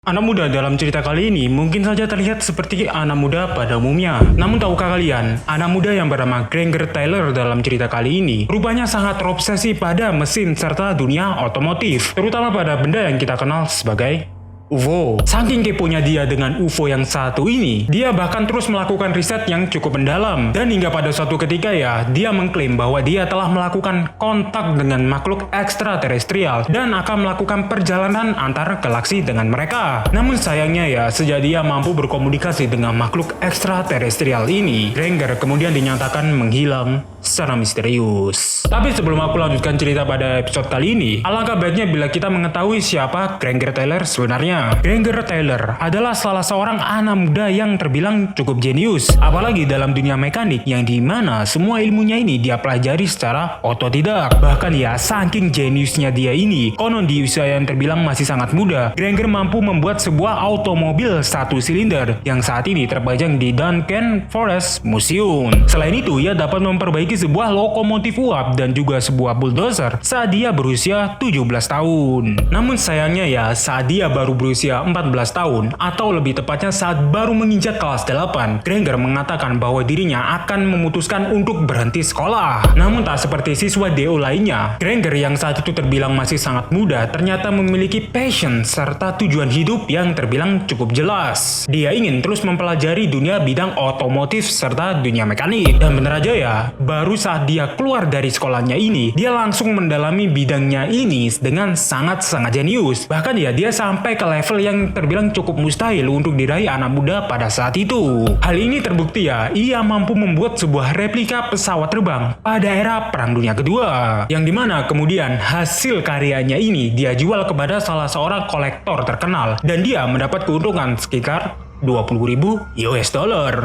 Anak muda dalam cerita kali ini mungkin saja terlihat seperti anak muda pada umumnya. Namun tahukah kalian, anak muda yang bernama Granger Taylor dalam cerita kali ini rupanya sangat terobsesi pada mesin serta dunia otomotif, terutama pada benda yang kita kenal sebagai UFO. Saking keponya dia dengan UFO yang satu ini, dia bahkan terus melakukan riset yang cukup mendalam. Dan hingga pada suatu ketika dia mengklaim bahwa dia telah melakukan kontak dengan makhluk ekstraterestrial dan akan melakukan perjalanan antar galaksi dengan mereka. Namun sayangnya sejak dia mampu berkomunikasi dengan makhluk ekstraterestrial ini, Granger kemudian dinyatakan menghilang secara misterius. Tapi sebelum aku lanjutkan cerita pada episode kali ini, alangkah baiknya bila kita mengetahui siapa Granger Taylor sebenarnya. Granger Taylor adalah salah seorang anak muda yang terbilang cukup jenius, apalagi dalam dunia mekanik yang dimana semua ilmunya ini dia pelajari secara otodidak. Bahkan saking jeniusnya dia ini, konon di usia yang terbilang masih sangat muda, Granger mampu membuat sebuah automobil satu silinder yang saat ini terpajang di Duncan Forest Museum. Selain itu, ia dapat memperbaiki sebuah lokomotif uap dan juga sebuah bulldozer saat dia berusia 17 tahun. Namun sayangnya saat dia baru berusia 14 tahun, atau lebih tepatnya saat baru menginjak kelas 8, Granger mengatakan bahwa dirinya akan memutuskan untuk berhenti sekolah. Namun tak seperti siswa DO lainnya, Granger yang saat itu terbilang masih sangat muda ternyata memiliki passion serta tujuan hidup yang terbilang cukup jelas. Dia ingin terus mempelajari dunia bidang otomotif serta dunia mekanik. Dan bener aja baru saat dia keluar dari sekolahnya ini, dia langsung mendalami bidangnya ini dengan sangat-sangat jenius. Bahkan dia sampai ke level yang terbilang cukup mustahil untuk diraih anak muda pada saat itu. Hal ini terbukti ia mampu membuat sebuah replika pesawat terbang pada era Perang Dunia Kedua, yang dimana kemudian hasil karyanya ini dia jual kepada salah seorang kolektor terkenal dan dia mendapat keuntungan sekitar $20.000.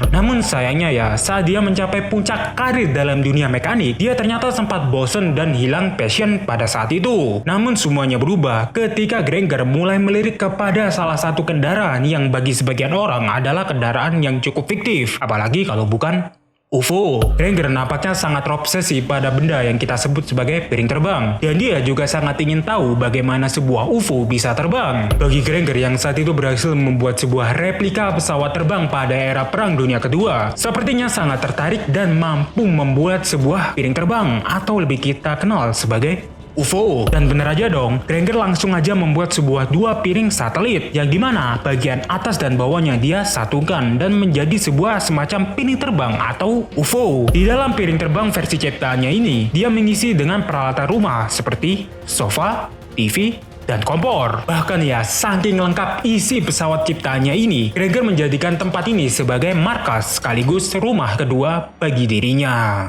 Namun sayangnya saat dia mencapai puncak karir dalam dunia mekanik, dia ternyata sempat bosen dan hilang passion pada saat itu. Namun semuanya berubah ketika Granger mulai melirik kepada salah satu kendaraan yang bagi sebagian orang adalah kendaraan yang cukup fiktif, apalagi kalau bukan UFO. Granger nampaknya sangat terobsesi pada benda yang kita sebut sebagai piring terbang, dan dia juga sangat ingin tahu bagaimana sebuah UFO bisa terbang. Bagi Granger yang saat itu berhasil membuat sebuah replika pesawat terbang pada era Perang Dunia Kedua, sepertinya sangat tertarik dan mampu membuat sebuah piring terbang, atau lebih kita kenal sebagai UFO. Dan bener aja dong, Granger langsung aja membuat sebuah dua piring satelit yang dimana bagian atas dan bawahnya dia satukan dan menjadi sebuah semacam piring terbang atau UFO. Di dalam piring terbang versi ciptaannya ini, dia mengisi dengan peralatan rumah seperti sofa, TV, dan kompor. Bahkan saking lengkap isi pesawat ciptaannya ini, Granger menjadikan tempat ini sebagai markas sekaligus rumah kedua bagi dirinya.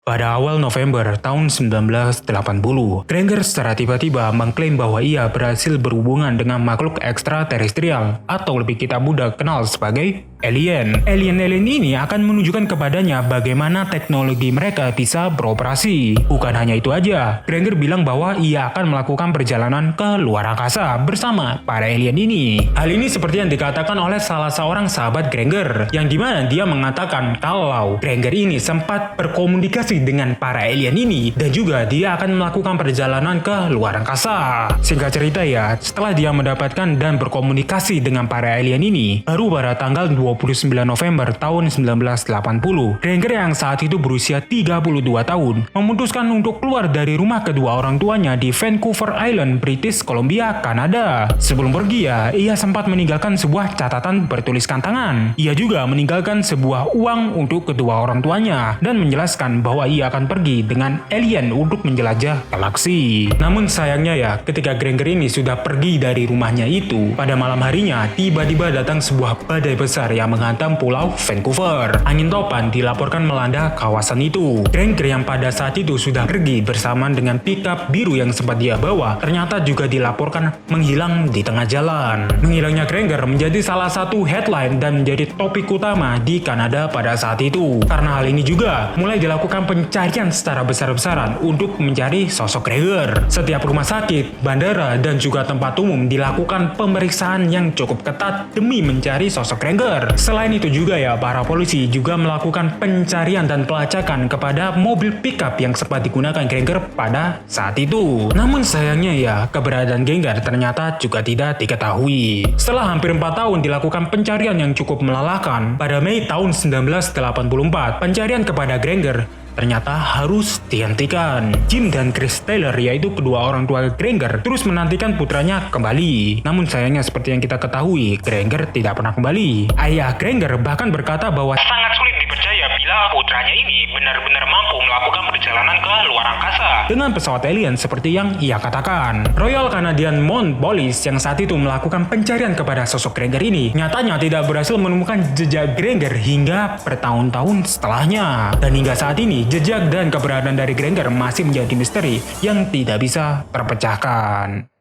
Pada awal November tahun 1980, Granger secara tiba-tiba mengklaim bahwa ia berhasil berhubungan dengan makhluk ekstraterestrial, atau lebih kita mudah kenal sebagai alien. Alien ini akan menunjukkan kepadanya bagaimana teknologi mereka bisa beroperasi. Bukan hanya itu aja, Granger bilang bahwa ia akan melakukan perjalanan ke luar angkasa bersama para alien ini. Hal ini seperti yang dikatakan oleh salah seorang sahabat Granger, yang dimana dia mengatakan kalau Granger ini sempat berkomunikasi dengan para alien ini dan juga dia akan melakukan perjalanan ke luar angkasa. Singkat cerita setelah dia mendapatkan dan berkomunikasi dengan para alien ini, baru pada tanggal 29 November tahun 1980, Granger yang saat itu berusia 32 tahun memutuskan untuk keluar dari rumah kedua orang tuanya di Vancouver Island, British Columbia, Kanada. Sebelum pergi ia sempat meninggalkan sebuah catatan bertuliskan tangan. Ia juga meninggalkan sebuah uang untuk kedua orang tuanya dan menjelaskan bahwa ia akan pergi dengan alien untuk menjelajah galaksi. Namun sayangnya ketika Granger ini sudah pergi dari rumahnya itu, pada malam harinya tiba-tiba datang sebuah badai besar yang menghantam pulau Vancouver. Angin topan dilaporkan melanda kawasan itu. Granger yang pada saat itu sudah pergi bersamaan dengan pickup biru yang sempat dia bawa, ternyata juga dilaporkan menghilang di tengah jalan. Menghilangnya Granger menjadi salah satu headline dan menjadi topik utama di Kanada pada saat itu. Karena hal ini juga mulai dilakukan pencarian secara besar-besaran untuk mencari sosok Granger. Setiap rumah sakit, bandara, dan juga tempat umum dilakukan pemeriksaan yang cukup ketat demi mencari sosok Granger. Granger. Selain itu juga ya, para polisi juga melakukan pencarian dan pelacakan kepada mobil pickup yang sempat digunakan Granger pada saat itu. Namun sayangnya ya, keberadaan Granger ternyata juga tidak diketahui. Setelah hampir 4 tahun dilakukan pencarian yang cukup melelahkan, pada Mei tahun 1984, pencarian kepada Granger ternyata harus dihentikan. Jim dan Chris Taylor, yaitu kedua orang tua Granger, terus menantikan putranya kembali. Namun sayangnya seperti yang kita ketahui, Granger tidak pernah kembali. Ayah Granger bahkan berkata bahwa sangat sulit dipercaya bila putranya ini benar-benar mampu melakukan perjalanan ke luar angkasa dengan pesawat alien seperti yang ia katakan. Royal Canadian Mounted Police yang saat itu melakukan pencarian kepada sosok Granger ini nyatanya tidak berhasil menemukan jejak Granger hingga bertahun-tahun setelahnya. Dan hingga saat ini, jejak dan keberadaan dari Granger masih menjadi misteri yang tidak bisa terpecahkan.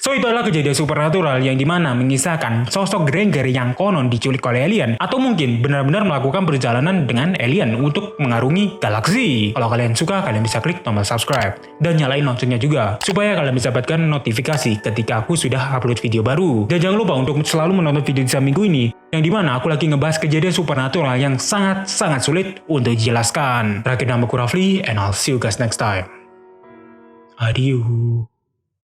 So, itu adalah kejadian supernatural yang dimana mengisahkan sosok Granger yang konon diculik oleh alien atau mungkin benar-benar melakukan perjalanan dengan alien untuk mengarungi galaksi. Kalau kalian suka, kalian bisa klik tombol subscribe dan nyalain loncengnya juga supaya kalian bisa dapatkan notifikasi ketika aku sudah upload video baru. Dan jangan lupa untuk selalu menonton video di minggu ini yang dimana aku lagi ngebahas kejadian supernatural yang sangat-sangat sulit untuk dijelaskan. Terakhir, nama aku Rafli and I'll see you guys next time. Adieu.